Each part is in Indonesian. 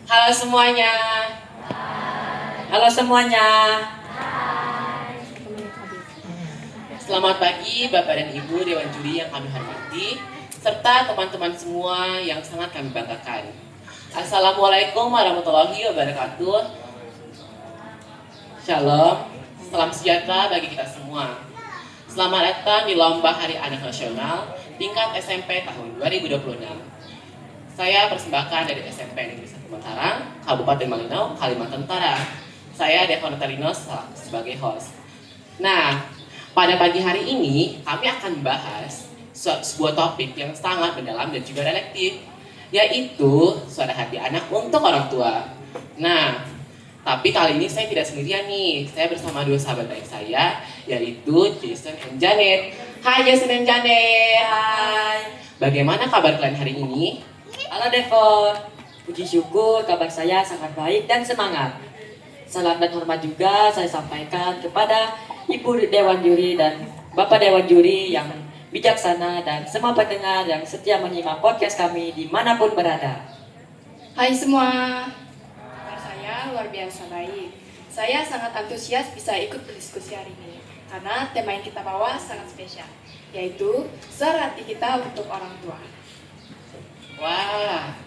Halo semuanya. Halo semuanya. Selamat pagi Bapak dan Ibu Dewan Juri yang kami hormati, serta teman-teman semua yang sangat kami banggakan. Assalamualaikum warahmatullahi wabarakatuh. Shalom, salam sejahtera bagi kita semua. Selamat datang di Lomba Hari Anak Nasional tingkat SMP tahun 2026. Saya persembahkan dari SMP Negeri 1 Mataram, Kabupaten Malinau, Kalimantan Utara. Saya Devon Natalino sebagai host. Nah, pada pagi hari ini kami akan membahas sebuah topik yang sangat mendalam dan juga reflektif, yaitu suara hati anak untuk orang tua. Nah, tapi kali ini saya tidak sendirian nih. Saya bersama dua sahabat baik saya, yaitu Jason dan Janet. Hai Jason dan Janet. Hai. Bagaimana kabar kalian hari ini? Halo Devon. Puji syukur kabar saya sangat baik dan semangat. Salam dan hormat juga saya sampaikan kepada Ibu Dewan Juri dan Bapak Dewan Juri yang bijaksana dan semua pendengar yang setia menyimak podcast kami dimanapun berada. Hai semua, kabar saya luar biasa baik. Saya sangat antusias bisa ikut berdiskusi hari ini karena tema yang kita bawa sangat spesial, yaitu suara hati kita untuk orang tua. Wah,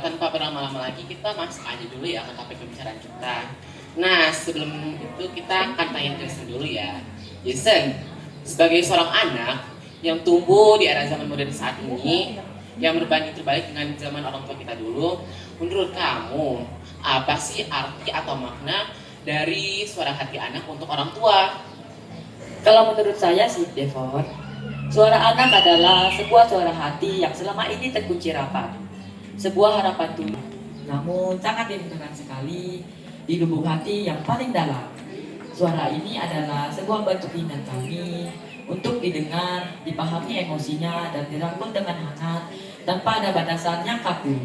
tanpa berlama-lama lagi kita masuk aja dulu ya ke topik pembicaraan kita. Nah, sebelum itu kita akan tanya Jason dulu ya. Jason, sebagai seorang anak yang tumbuh di era zaman modern saat ini, yang berbanding terbalik dengan zaman orang tua kita dulu, menurut kamu, apa sih arti atau makna dari suara hati anak untuk orang tua? Kalau menurut saya sih Devon, suara anak adalah sebuah suara hati yang selama ini terkunci rapat. Sebuah harapan Tuhan, namun sangat dirindukan sekali di lubuk hati yang paling dalam. Suara ini adalah sebuah bentuk keinginan kami untuk didengar, dipahami emosinya, dan dirangkul dengan hangat tanpa ada batasan yang kaku.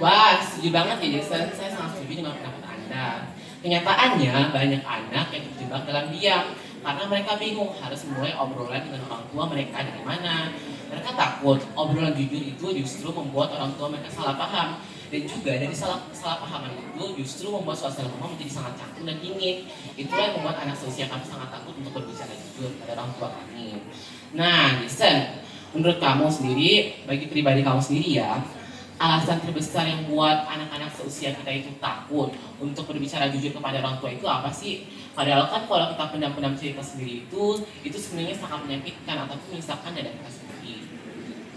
Wah, setuju banget ya Jason. Saya sangat setuju dengan pendapat Anda. Kenyataannya banyak anak yang terjebak dalam diam karena mereka bingung harus mulai obrolan dengan orang tua mereka dari mana. Mereka takut obrolan jujur itu justru membuat orang tua mereka salah paham. Dan juga dari kesalahpahaman itu justru membuat suasana rumah menjadi sangat canggung dan dingin. Itulah yang membuat anak seusia kami sangat takut untuk berbicara jujur pada orang tua kami. Nah, Jason, menurut kamu sendiri, bagi pribadi kamu sendiri ya, alasan terbesar yang buat anak-anak seusia kita itu takut untuk berbicara jujur kepada orang tua itu apa sih? Padahal kan kalau kita pendam-pendam cerita sendiri itu sebenarnya sangat menyakitkan ataupun menyisahkan dada kita sendiri.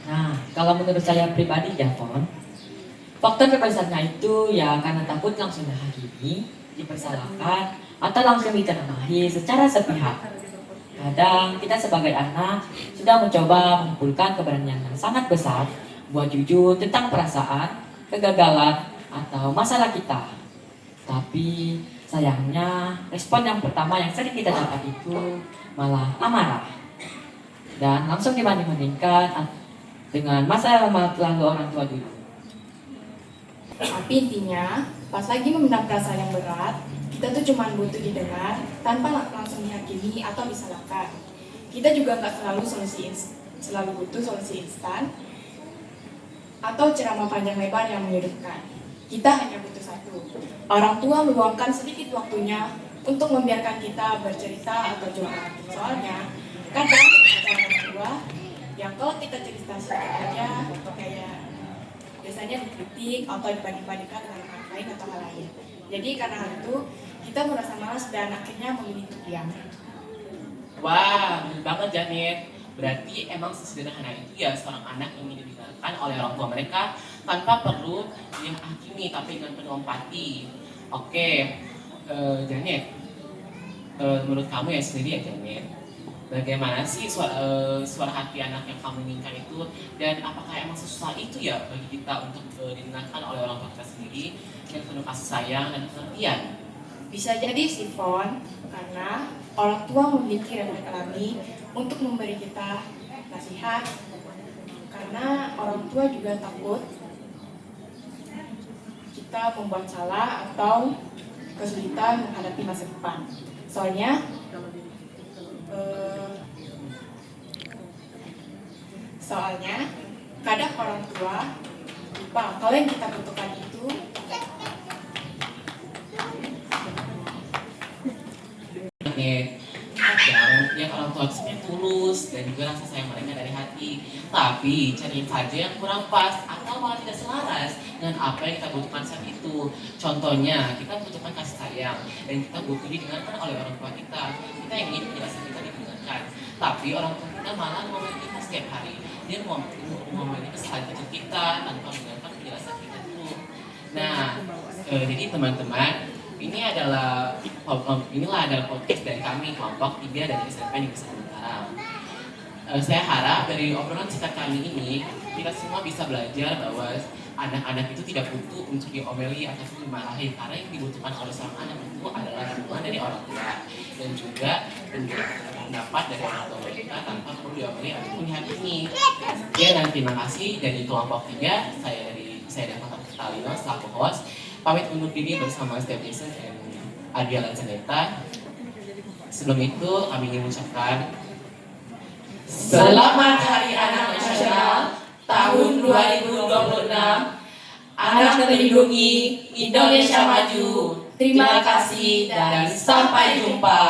Nah, kalau menurut saya pribadi Devon, faktor terbesarnya itu ya karena takut langsung dihakimi, dipersalahkan, atau langsung ditengahi secara sepihak. Kadang kita sebagai anak sudah mencoba mengumpulkan keberanian yang sangat besar buat jujur tentang perasaan, kegagalan, atau masalah kita. Tapi sayangnya respon yang pertama yang sering kita dapat itu malah amarah. Dan langsung dibanding-bandingkan dengan masa lalu orang tua dulu. Tapi intinya, pas lagi memendam perasaan yang berat, kita tuh cuma butuh didengar tanpa langsung dihakimi atau disalahkan. Kita juga nggak selalu butuh solusi instan atau ceramah panjang lebar yang menyudutkan. Kita hanya butuh satu, orang tua meluangkan sedikit waktunya untuk membiarkan kita bercerita atau curhat. Soalnya, kadang ada orang tua yang kalau kita cerita sedikit aja, kayak biasanya dikritik atau dibanding-bandingkan dengan orang lain atau hal lain. Jadi karena hal itu, kita merasa malas dan akhirnya memilih untuk diam. Wah, bener banget Janet. Berarti emang sesederhana itu ya seorang anak ingin didengarkan oleh orang tua mereka tanpa perlu dihakimi tapi dengan penuh empati. Oke, Janet, menurut kamu ya sendiri ya Janet, bagaimana sih suara hati anak yang kamu inginkan itu, dan apakah emang sesusah itu ya bagi kita untuk didengarkan oleh orang tua kita sendiri yang penuh kasih sayang dan pengertian? Bisa jadi sifon karena orang tua memiliki refleks alami untuk memberi kita nasihat, karena orang tua juga takut kita membuat salah atau kesulitan menghadapi masa depan. Soalnya Soalnya, kadang orang tua lupa kalau yang kita butuhkan itu kadang yang orang tua itu sebenarnya tulus dan juga rasa sayang mereka dari hati, tapi cari saja yang kurang pas atau malah tidak selaras dengan apa yang kita butuhkan saat itu. Contohnya, kita membutuhkan kasih sayang dan kita butuh didengarkan oleh orang tua kita. Kita ingin penjelasan kita didengarkan, tapi orang tua kita malah ngomongin kita setiap hari. Dia ngomongin kesalahan kecil kita tanpa mendengarkan penjelasan kita dulu. Nah, jadi teman-teman, inilah adalah podcast dari kami kelompok 3 dari SMP Negeri 1 Mataram. Saya harap dari obrolan singkat kami ini kita semua bisa belajar bahwa anak-anak itu tidak butuh untuk diomeli ataupun dimarahi, karena yang dibutuhkan oleh seorang anak itu adalah dukungan dari orang tua dan juga pendapat dari orang tua mereka tanpa perlu diomeli ataupun dihakimi. Ya, dan terima kasih dari kelompok 3, saya Dafa Talino selaku host. Pamit undur diri bersama Steve Jason dan Adia Lanzaneta. Sebelum itu kami ingin mengucapkan Selamat Hari Anak Nasional tahun 2026. Anak terlindungi, Indonesia maju. Terima kasih dan sampai jumpa.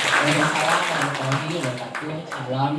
Waalaikumsalam warahmatullahi wabarakatuh. Salam,